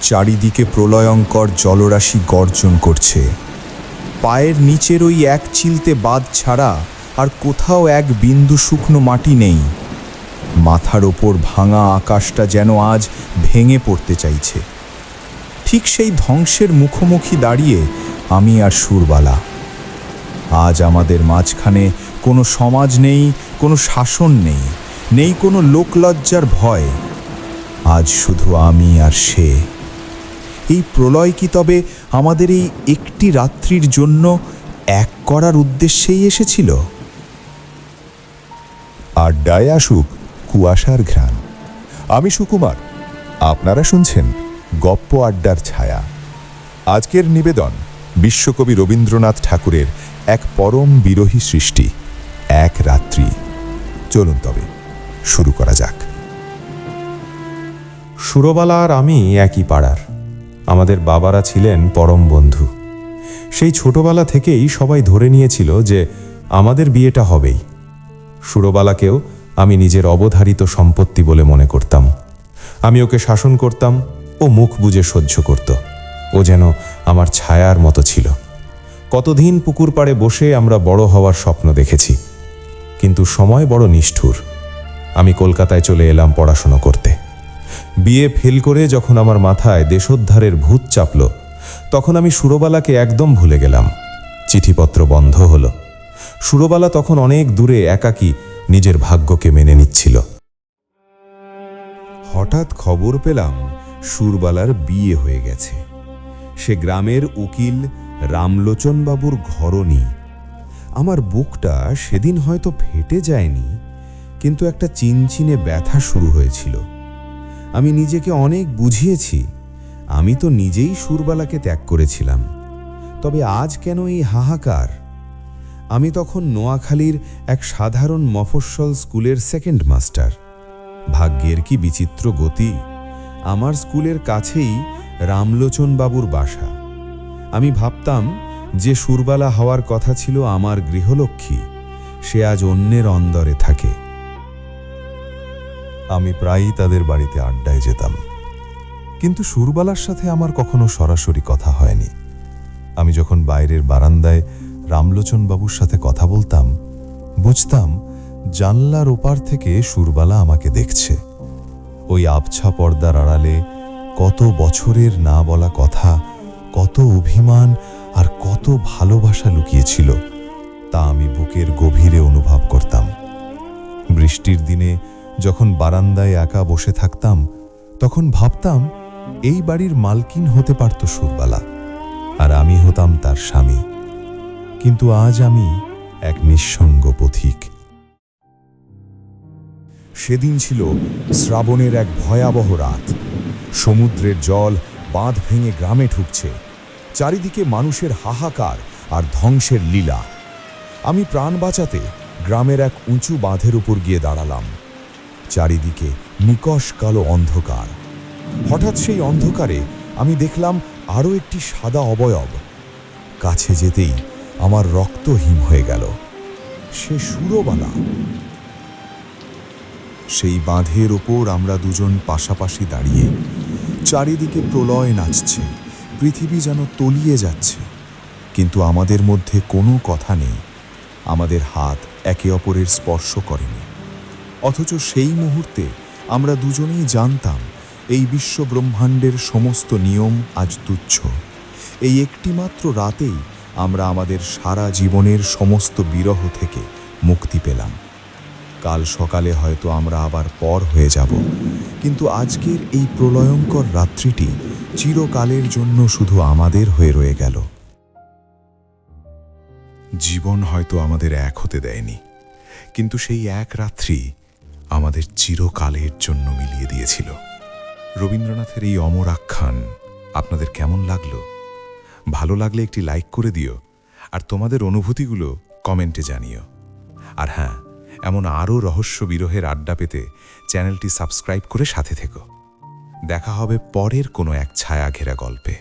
চারিদিকে প্রলয়ঙ্কর জলরাশি গর্জন করছে। পায়ের নিচের ওই এক চিলতে বাঁধ ছাড়া আর কোথাও এক বিন্দু শুকনো মাটি নেই। মাথার ওপর ভাঙা আকাশটা যেন আজ ভেঙে পড়তে চাইছে। ঠিক সেই ধ্বংসের মুখোমুখি দাঁড়িয়ে আমি আর সুরবালা। আজ আমাদের মাঝখানে কোনো সমাজ নেই, কোনো শাসন নেই, নেই কোনো লোকলজ্জার ভয়। আজ শুধু আমি আর সে। এই প্রলয় কি তবে আমাদের এই একটি রাত্রির জন্য এক করার উদ্দেশ্যেই এসেছিল? আড্ডায় আসুক কুয়াশার ঘ্রাণ। আমি সুকুমার, আপনারা শুনছেন গপ্প আড্ডার ছায়া। আজকের নিবেদন বিশ্বকবি রবীন্দ্রনাথ ঠাকুরের এক পরম বিরহী সৃষ্টি, এক রাত্রি। চলুন তবে শুরু করা যাক। সুরবালা আর আমি একই পাড়ার। আমাদের বাবারা ছিলেন পরম বন্ধু। সেই ছোটবেলা থেকেই সবাই ধরে নিয়েছিল যে আমাদের বিয়েটা হবেই। সুরবালাকেও আমি নিজের অবধারিত সম্পত্তি বলে মনে করতাম। আমি ওকে শাসন করতাম, ও মুখ বুজে সহ্য করত। ও যেন আমার ছায়ার মতো ছিল। কতদিন পুকুর পাড়ে বসে আমরা বড় হওয়ার স্বপ্ন দেখেছি, কিন্তু সময় বড় নিষ্ঠুর। আমি কলকাতায় চলে এলাম পড়াশোনা করতে। বিয়ে ফেল করে যখন আমার মাথায় দেশোদ্ধারের ভূত চাপল, তখন আমি সুরবালাকে একদম ভুলে গেলাম। চিঠিপত্র বন্ধ হলো। সুরবালা তখন অনেক দূরে একাকী নিজের ভাগ্যকে মেনে নিচ্ছিল। হঠাৎ খবর পেলাম সুরবালার বিয়ে হয়ে গেছে। সে গ্রামের উকিল রামলোচনবাবুর ঘরণী। আমার বুকটা সেদিন হয়তো ফেটে যায়নি, কিন্তু একটা চিনচিনে ব্যথা শুরু হয়েছিল। আমি নিজেকে অনেক বুঝিয়েছি, আমি তো নিজেই সুরবালাকে ত্যাগ করেছিলাম। তবে আজ কেন এই হাহাকার? আমি তখন নোয়াখালীর এক সাধারণ মফস্বল স্কুলের সেকেন্ড মাস্টার। ভাগ্যের কি বিচিত্র গতি! আমার স্কুলের কাছেই রামলোচনবাবুর বাসা। আমি ভাবতাম যে সুরবালা হওয়ার কথা ছিল আমার গৃহলক্ষ্মী, সে আজ অন্যের অন্দরে থাকে। আমি প্রায়ই তাদের বাড়িতে আড্ডায় যেতাম, কিন্তু সুরবালার সাথে আমার কখনো সরাসরি কথা হয়নি। আমি যখন বাইরের বারান্দায় রামলোচন বাবুর সাথে কথা বলতাম, বুঝতাম জানলার ওপার থেকে সুরবালা আমাকে দেখছে। ওই আবছা পর্দার আড়ালে কত বছরের না বলা কথা, কত অভিমান আর কত ভালোবাসা লুকিয়েছিল, তা আমি বুকের গভীরে অনুভব করতাম। বৃষ্টির দিনে যখন বারান্দায় একা বসে থাকতাম, তখন ভাবতাম এই বাড়ির মালকিন হতে পারত সুরবালা, আর আমি হতাম তার স্বামী। কিন্তু আজ আমি এক নিঃসঙ্গ পথিক। সেদিন ছিল শ্রাবণের এক ভয়াবহ রাত। সমুদ্রের জল বাঁধ ভেঙে গ্রামে ঢুকছে। চারিদিকে মানুষের হাহাকার আর ধ্বংসের লীলা। আমি প্রাণ বাঁচাতে গ্রামের এক উঁচু বাঁধের উপর গিয়ে দাঁড়ালাম। চারিদিকে নিকষ কালো অন্ধকার। হঠাৎ সেই অন্ধকারে আমি দেখলাম আরও একটি সাদা অবয়ব। কাছে যেতেই আমার রক্ত হিম হয়ে গেল। সে সুরবালা। সেই বাঁধের ওপর আমরা দুজন পাশাপাশি দাঁড়িয়ে। চারিদিকে প্রলয় নাচছে, পৃথিবী যেন তলিয়ে যাচ্ছে, কিন্তু আমাদের মধ্যে কোনো কথা নেই। আমাদের হাত একে অপরের স্পর্শ করেনি। অথচ সেই মুহূর্তে আমরা দুজনেই জানতাম এই বিশ্ব ব্রহ্মাণ্ডের সমস্ত নিয়ম আজ তুচ্ছ। এই একটিমাত্র রাতেই আমরা আমাদের সারা জীবনের সমস্ত বিরহ থেকে মুক্তি পেলাম। কাল সকালে হয়তো আমরা আবার পর হয়ে যাব, কিন্তু আজকের এই প্রলয়ঙ্কর রাত্রিটি চিরকালের জন্য শুধু আমাদের হয়ে রয়ে গেল। জীবন হয়তো আমাদের এক হতে দেয়নি, কিন্তু সেই এক রাত্রি আমাদের চিরকালের জন্য মিলিয়ে দিয়েছিল। রবীন্দ্রনাথের এই অমর আখ্যান আপনাদের কেমন লাগলো? ভালো লাগলে একটি লাইক করে দিও, আর তোমাদের অনুভূতিগুলো কমেন্টে জানিও। আর হ্যাঁ, এমন আরও রহস্য বিরহের আড্ডা পেতে চ্যানেলটি সাবস্ক্রাইব করে সাথে থেকো। দেখা হবে পরের কোনো এক ছায়া ঘেরা গল্পে।